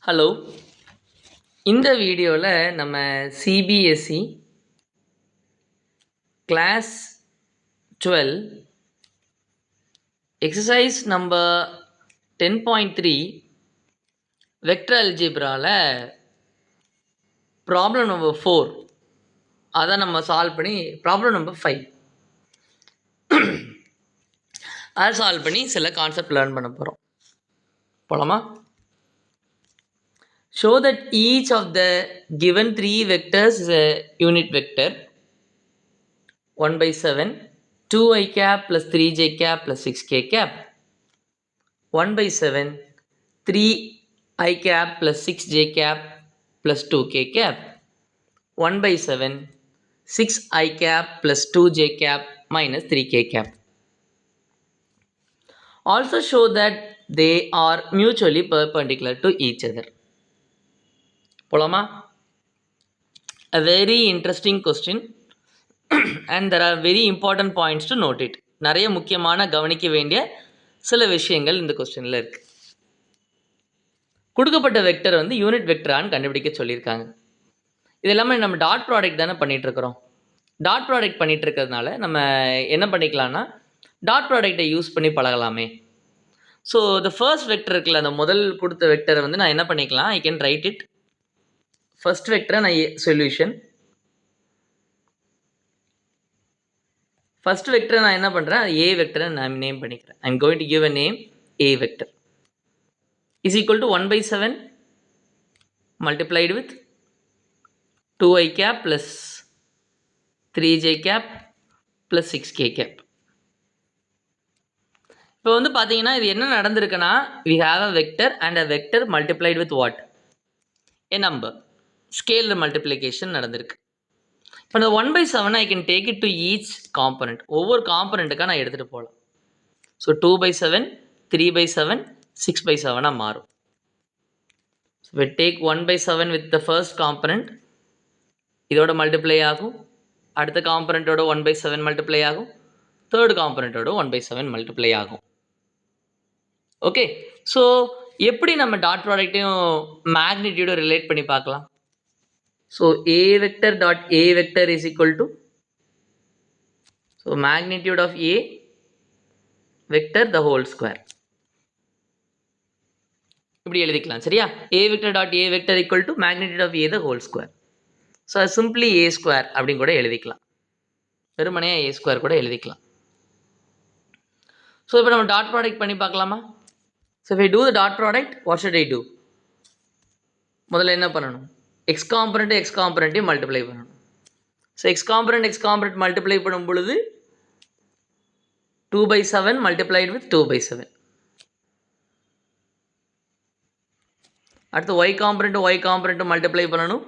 Hello. இந்த வீடியோவில் நம்ம CBSE class 12 exercise number 10.3 vector அல்ஜிப்ராவில் ப்ராப்ளம் நம்பர் 4 அதை நம்ம சால்வ் பண்ணி ப்ராப்ளம் நம்பர் 5 அதை சால்வ் பண்ணி சில கான்செப்ட் லேர்ன் பண்ண போகிறோம். போலாமா? Show that each of the given three vectors is a unit vector 1/7, 2i cap plus 3j cap plus 6k cap, 1/7, 3i cap plus 6j cap plus 2k cap, 1/7, 6i cap plus 2j cap minus 3k cap. Also show that they are mutually perpendicular to each other. போலாமா? A very interesting question and there are very important points to note it. நிறைய முக்கியமான கவனிக்க வேண்டிய சில விஷயங்கள் இந்த கொஸ்டினில் இருக்குது. கொடுக்கப்பட்ட வெக்டர் யூனிட் வெக்டரான்னு கண்டுபிடிக்க சொல்லியிருக்காங்க. இது எல்லாமே நம்ம டாட் ப்ராடக்ட் தானே பண்ணிகிட்ருக்குறோம். டாட் ப்ராடக்ட் பண்ணிகிட்டு இருக்கிறதுனால நம்ம என்ன பண்ணிக்கலாம்னா டாட் ப்ராடக்டை யூஸ் பண்ணி பழகலாமே. ஸோ த ஃபர்ஸ்ட் வெக்டர் இருக்குல்ல, அந்த முதல் கொடுத்த வெக்டரை நான் என்ன பண்ணிக்கலாம், I can write it. First வெக்டரை நான் சொல்யூஷன். ஃபர்ஸ்ட் வெக்டரை நான் என்ன பண்ணுறேன், ஏ வெக்டரை நான் நேம் பண்ணிக்கிறேன். I am going to give a name A vector is equal to 1/7 multiplied with 2i cap plus 3j cap plus 6k cap. இப்போ பார்த்தீங்கன்னா இது என்ன நடந்திருக்குன்னா, we have a vector and a vector multiplied with what? a number. Scalar multiplication நடந்திருக்கு. இப்போ இந்த 1/7 I can take it to each component. ஒவ்வொரு காம்பனண்ட்டுக்காக நான் எடுத்துகிட்டு போகலாம். ஸோ 2/7, 3/7, 6/7 மாறும். So we take 1/7 with the first component, இதோட மல்டிப்ளை ஆகும். அடுத்த காம்பனண்ட்டோட 1/7 மல்டிப்ளை ஆகும். தேர்ட் காம்பனண்ட்டோட 1/7 மல்டிப்ளை ஆகும். ஓகே, ஸோ எப்படி நம்ம டாட் ப்ராடக்டையும் மேக்னிடியூடும் ரிலேட் பண்ணி பார்க்கலாம். So a vector dot a vector is equal to, so magnitude of a vector the whole square. இப்படி எழுதிக்கலாம், சரியா? a vector dot a vector equal to magnitude of a the whole square. So simply a square அப்படின்னு கூட எழுதிக்கலாம். வெறுமனையாக a square கூட எழுதிக்கலாம். So இப்போ நம்ம டாட் ப்ராடக்ட் பண்ணி பார்க்கலாமா? So if I do the dot product, what should I do? முதல்ல என்ன பண்ணணும், எக்ஸ் காம்பனண்ட்டையும் மல்டிப்ளை பண்ணணும். ஸோ எக்ஸ் காம்பனண்ட் மல்டிப்ளை பண்ணும் பொழுது 2/7 மல்டிப்ளைடு வித் 2/7. அடுத்து ஒய் காம்பனண்ட் மல்டிப்ளை பண்ணணும்.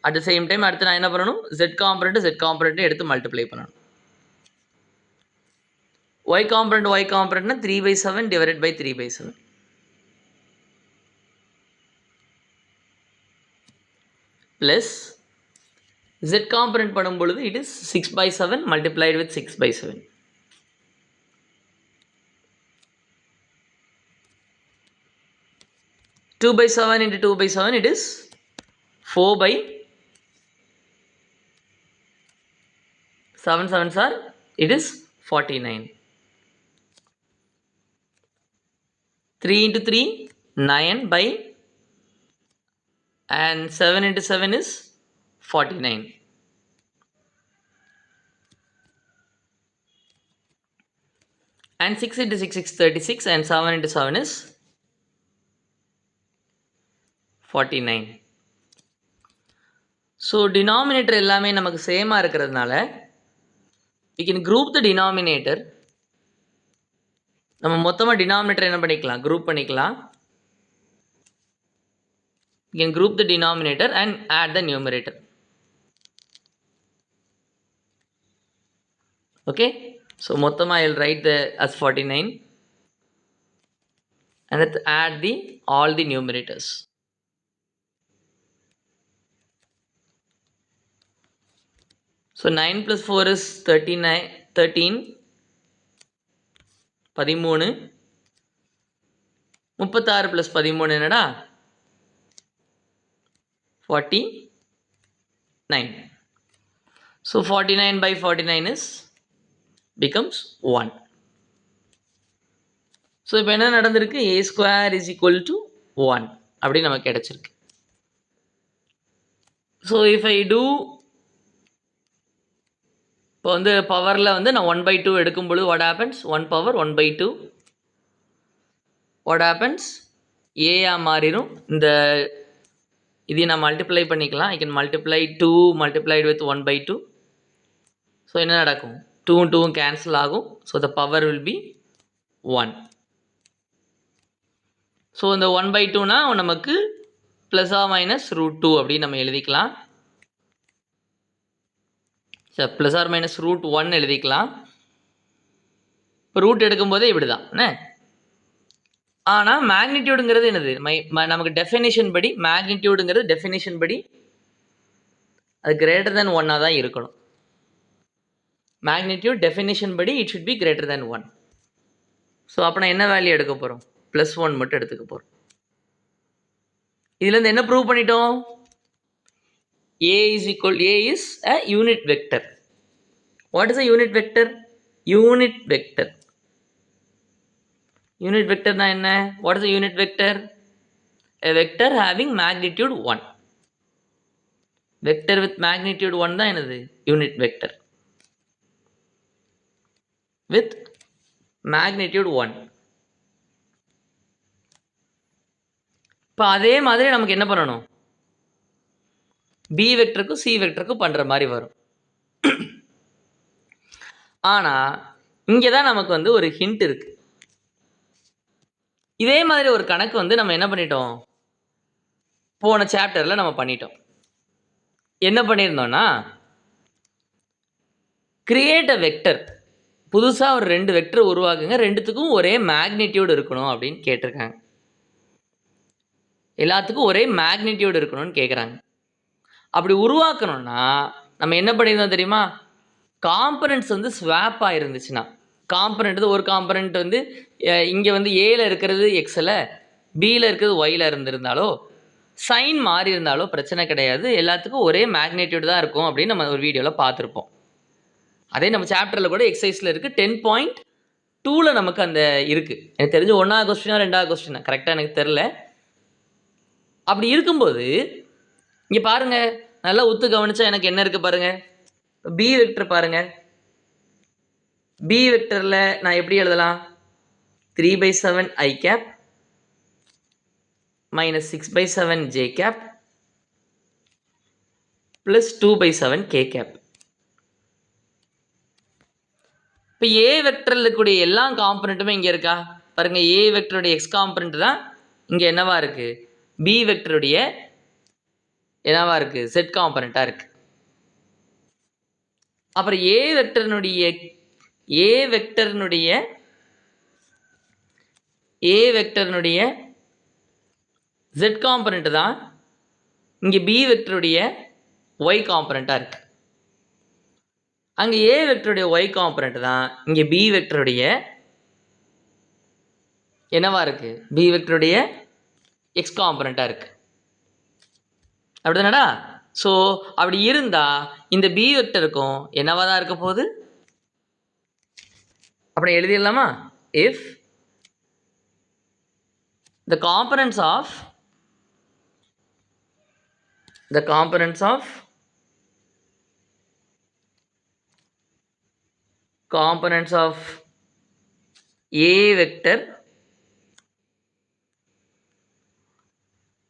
அட் த சேம் டைம் அடுத்து நான் என்ன பண்ணணும், ஜெட் காம்பனண்ட்டையும் எடுத்து மல்டிப்ளை பண்ணணும். y காம்பனண்ட்னா 3/7 divided by 3/7. Plus z component பண்ணும் பொழுது it is 6/7 multiplied with 6/7. Two by 7 into 2/7 it is 4/7 7s are it is 49. 3 into 3 9 by and 7 into 7 is 49. And 6 into 6 is 36 and 7 into 7 is 49. So denominator எல்லாமே நமக்கு சேமாக இருக்கிறதுனால we can group the denominator. நம்ம மொத்தமாக denominator என்ன பண்ணிக்கலாம், group பண்ணிக்கலாம். You can group the denominator and add the numerator. Okay, so மொத்தமாக I'll write the as 49 and let's add the all the numerators. So 9 plus 4 is 13, 13 36 + 13 என்னடா 49. So 49 by 49 becomes 1. So இப்போ என்ன நடந்திருக்கு? a square is equal to 1 அப்படி நமக்கு கிடைச்சிருக்கு. So if I do, இப்போ வந்து பவரில் வந்து நான் 1/2 எடுக்கும்பொழுது what happens? 1 power 1/2 what happens? a மாறிடும். இந்த இதை நான் மல்டிப்ளை பண்ணிக்கலாம். I can multiply 2 multiplied with 1/2. So என்ன நடக்கும்? 2 2 கேன்சல் ஆகும். So the power will be 1. So இந்த 1/2னா நமக்கு ப்ளஸ் ஆர் மைனஸ் √2 அப்படின்னு நம்ம எழுதிக்கலாம். சார் ப்ளஸ் ஆர் மைனஸ் √1 எழுதிக்கலாம். இப்போ ரூட் எடுக்கும்போதே இப்படி தான் என்ன. ஆனால் மேக்னிடியூடுங்கிறது என்னது? நமக்கு டெஃபினேஷன் படி மேக்னிடியூடுங்கிறது டெஃபினேஷன் படி அது கிரேட்டர் தென் 1 தான் இருக்கணும். மேக்னிடியூட் டெஃபினேஷன் படி it should be greater than 1. So அப்போ நான் என்ன வேல்யூ எடுக்க போகிறோம்? +1 மட்டும் எடுத்துக்க போகிறோம். இதுலேருந்து என்ன ப்ரூவ் பண்ணிட்டோம்? a is a unit vector. What is a unit vector? Unit vector. Unit vector na enna? What is a unit vector? A vector having magnitude 1. Vector with magnitude 1 தான் என்னது? Unit vector. With magnitude 1. இப்போ அதே மாதிரி நமக்கு என்ன பண்ணணும்? b வெக்டருக்கும் c வெக்டருக்கும் பண்ணுற மாதிரி வரும். ஆனால் இங்கே தான் நமக்கு வந்து ஒரு ஹிண்ட் இருக்குது. இதே மாதிரி ஒரு கணக்கு வந்து நம்ம என்ன பண்ணிட்டோம்? போன சாப்டரில் நம்ம பண்ணிட்டோம். என்ன பண்ணியிருந்தோம்னா, கிரியேட் அ வெக்டர், புதுசாக ஒரு 2 வெக்டர் உருவாக்குங்க, 2த்துக்கும் ஒரே மேக்னிடியூட் இருக்கணும் அப்படின்னு கேட்டிருக்காங்க. எல்லாத்துக்கும் ஒரே மேக்னிடியூட் இருக்கணும்னு கேட்குறாங்க. அப்படி உருவாக்கணும்னா நம்ம என்ன பண்ணியிருந்தோம் தெரியுமா? காம்பனன்ட்ஸ் வந்து ஸ்வாப் ஆகிருந்துச்சுன்னா, காம்பனண்ட் ஒரு காம்பனண்ட் வந்து இங்கே வந்து ஏல இருக்கிறது எக்ஸில், பியில் இருக்கிறது ஒயில் இருந்திருந்தாலோ, சைன் மாறி இருந்தாலோ பிரச்சனை கிடையாது, எல்லாத்துக்கும் ஒரே மேக்னிடியூட் தான் இருக்கும் அப்படின்னு நம்ம ஒரு வீடியோவில் பார்த்துருப்போம். அதே நம்ம சாப்டரில் கூட எக்ஸசைஸில் இருக்குது. 10.2ல் நமக்கு அந்த இருக்குது. எனக்கு தெரிஞ்சு 1ஆவது கொஸ்டினா 2ஆவது கொஸ்டினா கரெக்டாக எனக்கு தெரில. அப்படி இருக்கும்போது இங்கே பாருங்கள், நல்லா உத்து கவனிச்சா எனக்கு என்ன இருக்குது பாருங்கள். பி வெக்டர் பாருங்கள். பி வெக்டரில் நான் எப்படி எழுதலாம்? 3/7 i cap minus 6/7 j cap plus 2/7 k cap. இப்போ ஏ வெக்டரில் இருக்கக்கூடிய எல்லா காம்பனண்ட்டுமே இங்கே இருக்கா பாருங்கள். ஏ வெக்டருடைய எக்ஸ் காம்பனண்ட் தான் இங்கே என்னவா இருக்குது? பி வெக்டருடைய என்னவா இருக்குது? செட் காம்பனண்ட்டாக இருக்குது. அப்புறம் ஏ வெக்டர்னுடைய z காம்பனண்ட் தான் இங்கே பி வெக்டருடைய ஒய் காம்பனண்ட்டாக இருக்குது. அங்கே ஏ வெக்டருடைய ஒய் காம்பனண்ட் தான் இங்கே பி வெக்டருடைய என்னவா இருக்குது? பி வெக்டருடைய எக்ஸ் காம்பனண்ட்டாக இருக்குது. அப்படி தானடா? ஸோ அப்படி இருந்தால் இந்த பி வெக்டருக்கும் என்னவா தான் இருக்க போகுது? அப்படி எழுதிடலாமா? If the components of a vector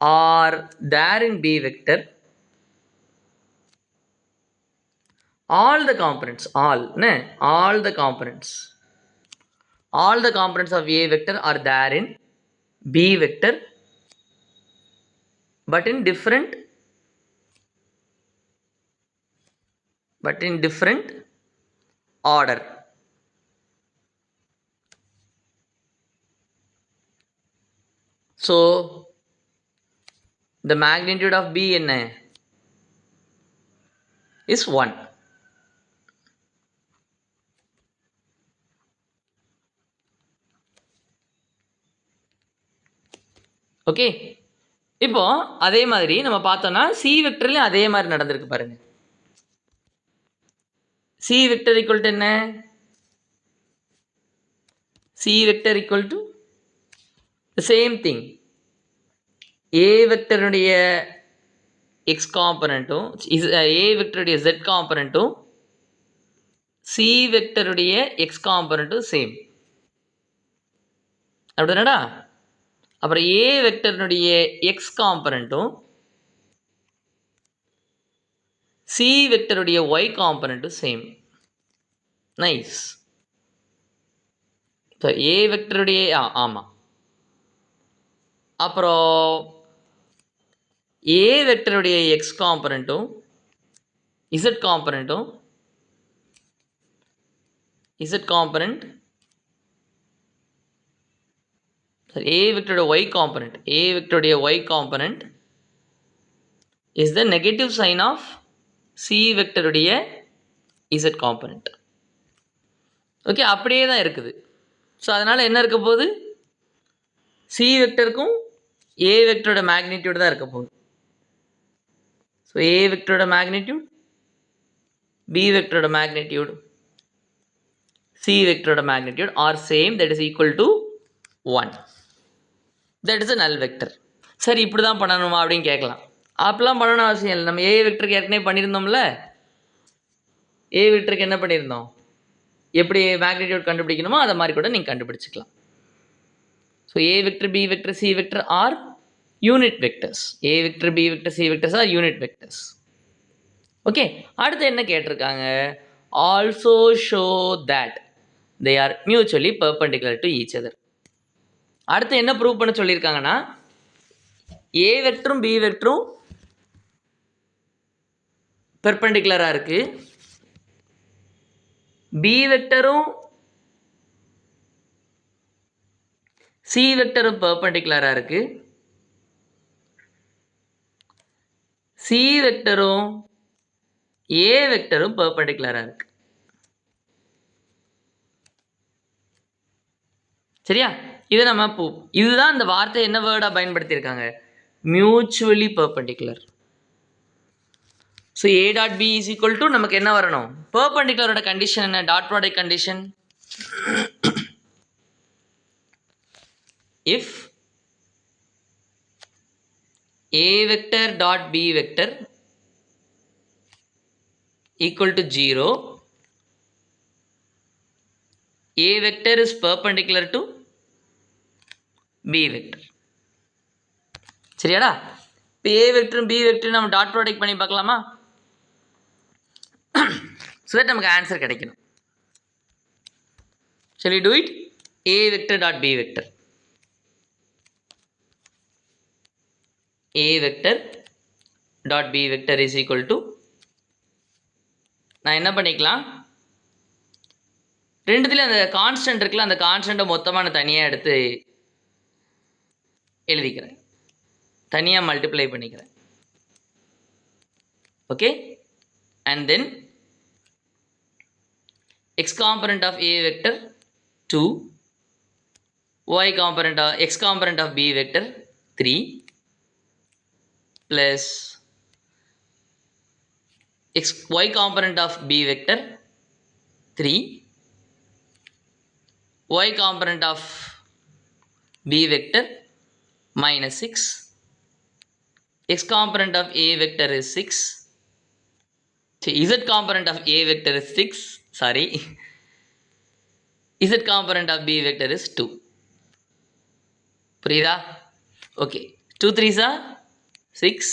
are there in b vector, all the components of a vector are there in b vector but in different order. So the magnitude of b என்ன? is 1. Okay, இப்போ அதே மாதிரி நம்ம பார்த்தோம்னா C வெக்டர்லையும் அதே மாதிரி நடந்திருக்கு பாருங்க. சி வெக்டர் ஈக்குவல் டு என்ன? C vector equal to same thing. A வெக்டருடைய எக்ஸ் காம்பனண்ட்டும் ஏ வெக்டருடைய ஜெட் காம்பனண்ட்டும் சி வெக்டருடைய எக்ஸ் காம்பனண்ட்டும் சேம். அப்படிதானடா? அப்புறம் ஏ வெக்டருடைய எக்ஸ் காம்பனண்ட்டும் சி வெக்டருடைய ஒய் காம்பனண்ட்டும் சேம். நைஸ். ஏ வெக்டருடைய ஆமாம். அப்புறம் ஏ வெக்டருடைய எக்ஸ் காம்பனண்ட்டும் இசட் காம்பனண்ட்டும் இசட் காம்பனண்ட் ஏ வெக்டருடைய ஒய் காம்பனண்ட் ஏ வெக்டருடைய Y component is the negative sign of C வெக்டருடைய இசட் காம்பனண்ட். ஓகே, அப்படியே தான் இருக்குது. ஸோ அதனால் என்ன இருக்க போகுது? சி வெக்டருக்கும் ஏ வெக்டரோட மேக்னிடியூட் தான் இருக்க போகுது. ஸோ ஏ வெக்டரோட மேக்னிடியூட், பி வெக்டரோட மேக்னிடியூட், சி வெக்டரோட magnitude are same, that is equal to 1. That is a null vector. சரி, இப்படி தான் பண்ணணுமா அப்படின்னு கேட்கலாம். அப்பெல்லாம் பண்ணணும் அவசியம் இல்லை. நம்ம ஏ வெக்டருக்கு ஏற்கனவே பண்ணியிருந்தோம்ல. ஏ வெக்டருக்கு என்ன பண்ணியிருந்தோம்? எப்படி மேக்னிடியூட் கண்டுபிடிக்கணுமோ அதை மாதிரி கூட நீங்கள் கண்டுபிடிச்சிக்கலாம். So A vector, B vector, C vector are unit vectors. A vector, B vector, C vectors are unit vectors. Okay, அடுத்து என்ன கேட்டிருக்காங்க? Also show that they are mutually perpendicular to each other. அடுத்து என்ன ப்ரூவ் பண்ண சொல்லியிருக்காங்கன்னா, ஏ வெக்டரும் B வெக்டரும் பெர்பெண்டிகுலராக இருக்குது, B வெக்டரும் C வெக்டரும் பெர்பெண்டிகுலராக இருக்குது, C வெக்டரும் ஏ வெக்டரும் பெர்பெண்டிகுலராக இருக்குது. சரியா? இதை நம்ம இதுதான் இந்த வார்த்தை என்ன வேர்டாக பயன்படுத்தியிருக்காங்க? Mutually perpendicular. So A dot B is equal to நமக்கு என்ன வரணும்? பெர்பெண்டிகுலரோட கண்டிஷன் என்ன? Dot product condition. If A vector dot B vector equal to 0, A vector is perpendicular to B vector. சரியாடா? இப்போ A வெக்டரும் B வெக்டரும் நம்ம டாட் ப்ராடக்ட் பண்ணி பார்க்கலாமா? So that நமக்கு ஆன்சர் கிடைக்கணும். Shall we do it? A vector dot B vector. A vector dot B vector is equal to, நான் என்ன பண்ணிக்கலாம், ரெண்டுத்துலேயும் அந்த கான்ஸ்டன்ட் இருக்குல்ல, அந்த கான்ஸ்டன்ட்டை மொத்தமாக நான் தனியாக எடுத்து எழுதிக்கிறேன், தனியாக மல்டிப்ளை பண்ணிக்கிறேன். Okay, and then x component of A vector 2, y component of x component of B vector 3 plus y component of B vector 3, y component of B vector minus 6, x component of A vector is 6, z component of A vector is 6, sorry, z component of B vector is 2. புரியுதா? Okay, 2 3s are 6,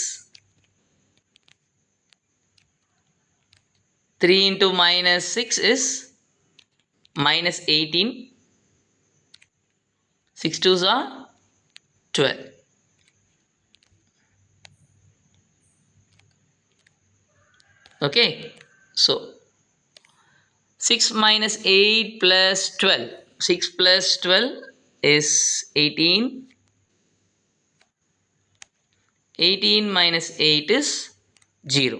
3 into minus 6 is minus 18, 6 2s are 12. Okay, so 6 minus 8 plus 12, 6 plus 12 is 18, 18 minus 8 is 0.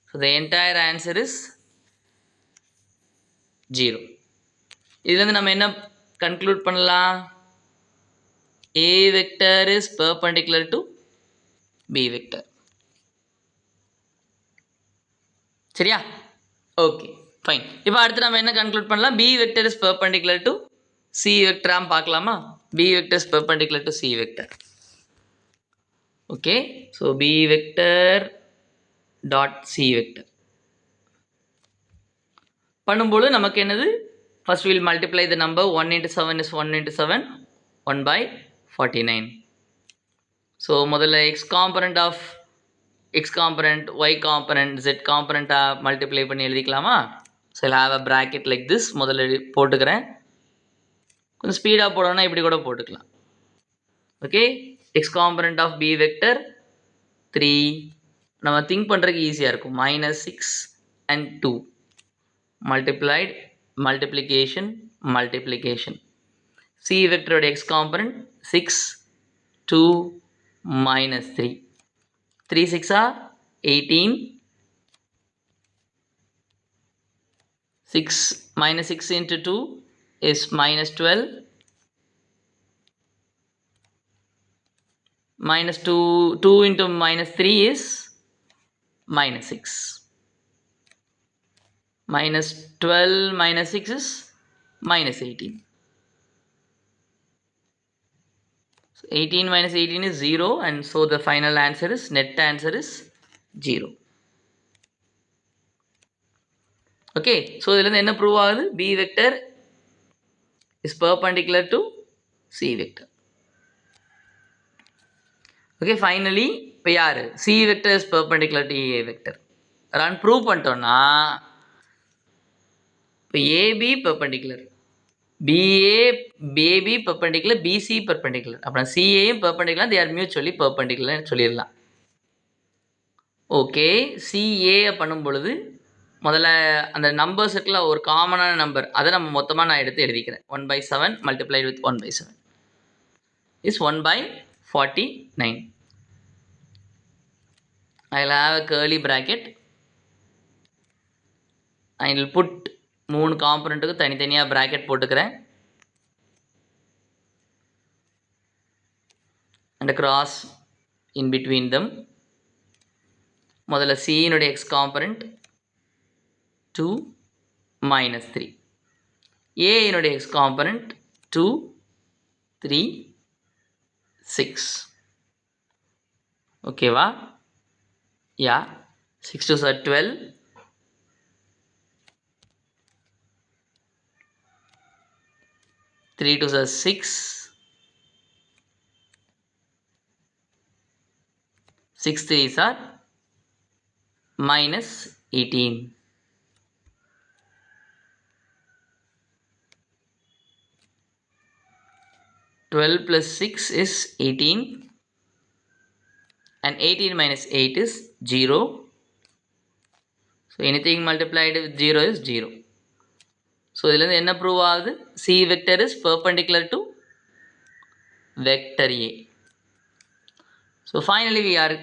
So the entire answer is 0. இதிலிருந்து நம்ம என்ன conclude பண்ணலாம்? A vector is perpendicular to B vector. சரியா? Okay fine. இப்போ அடுத்து நம்ம என்ன conclude பண்ணலாம்? B vector is perpendicular to C vector பார்க்கலாமா? B vector is perpendicular to C vector. Okay, so B vector dot C vector பண்ணும்போது நமக்கு என்னது? First we will multiply the number 1 into 7 is 1 into 7, 1 by 49. So முதல்ல x component of x component, y component, z component multiply பண்ணி எழுதிக்கலாமா? So I'll have a bracket like this. முதல்ல போட்டுக்கிறேன். கொஞ்சம் ஸ்பீடாக போடணும்னா இப்படி கூட போட்டுக்கலாம். Okay, x component of b vector 3. நம்ம திங்க் பண்ணுறதுக்கு ஈஸியாக இருக்கும். -6 and 2 multiplied, multiplication, multiplication. C vector x component 6, 2, -3. 3 6 are 18. 6 minus 6 into 2 is -12. Minus 2 into -3 is -6. -12 minus 6 is -18. So 18 minus 18 is 0, and so the final answer is, net answer is 0. Okay, so இதிலிருந்து என்ன prove ஆகுது? B vector is perpendicular to C vector. Okay, finally இப்போ யார்? C vector is perpendicular to A vector. Run prove பண்ணிட்டோம்னா இப்போ AB perpendicular, BB perpendicular, BC perpendicular, அப்புறம் CAயும் perpendicular, they are mutually perpendicular சொல்லிடலாம். Okay, CA பண்ணும் பொழுது முதல்ல அந்த நம்பர்ஸ் இருக்குல்ல, ஒரு காமனான நம்பர், அதை நம்ம மொத்தமாக நான் எடுத்து எழுதிக்கிறேன். 1/7 multiplied with 1/7 is 1/49. I will have a curly bracket. I will put 3 காம்பனண்ட்டுக்கு தனித்தனியாக ப்ராக்கெட் போட்டுக்கிறேன். And cross in between them. முதல்ல C இனுடைய x component 2 -3, A இனுடைய x component 2 3 6. ஓகேவா? யா, 6 2s are 12, 3 2s are 6, 6 3s are -18. Twelve plus 6 is 18, and 18 minus 8 is 0. So anything multiplied with 0 is 0. So இதிலிருந்து என்ன prove ஆகுது? C vector is perpendicular to vector A. So finally we are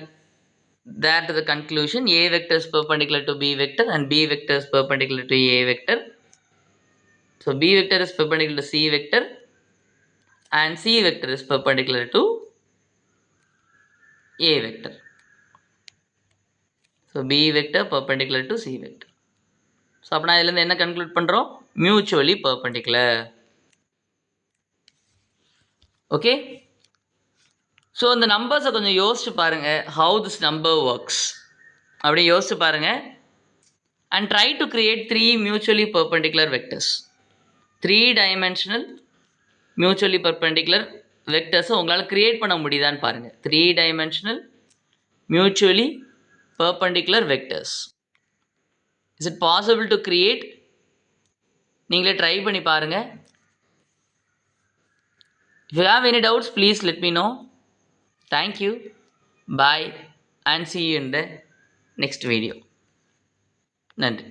there to the conclusion. A vector is perpendicular to B vector, and B vector is perpendicular to A vector. So B vector is perpendicular to C vector, and C vector is perpendicular to A vector. So B vector perpendicular to C vector. So அப்போ நான் இதுலேருந்து என்ன conclude பண்ணுறோம்? Mutually perpendicular. Okay, so இந்த நம்பர்ஸை கொஞ்சம் யோசிச்சு பாருங்கள். ஹவு திஸ் நம்பர் ஒர்க்ஸ் அப்படி யோசிச்சு பாருங்கள். And try to create 3 mutually perpendicular vectors. 3 dimensional mutually perpendicular வெக்டர்ஸை உங்களால் கிரியேட் பண்ண முடியுதான்னு பாருங்கள். 3 dimensional mutually perpendicular vectors. Is it possible to create? நீங்களே ட்ரை பண்ணி பாருங்கள். If you have any doubts, please let me know. Thank you. Bye and see you in the next video. நன்றி.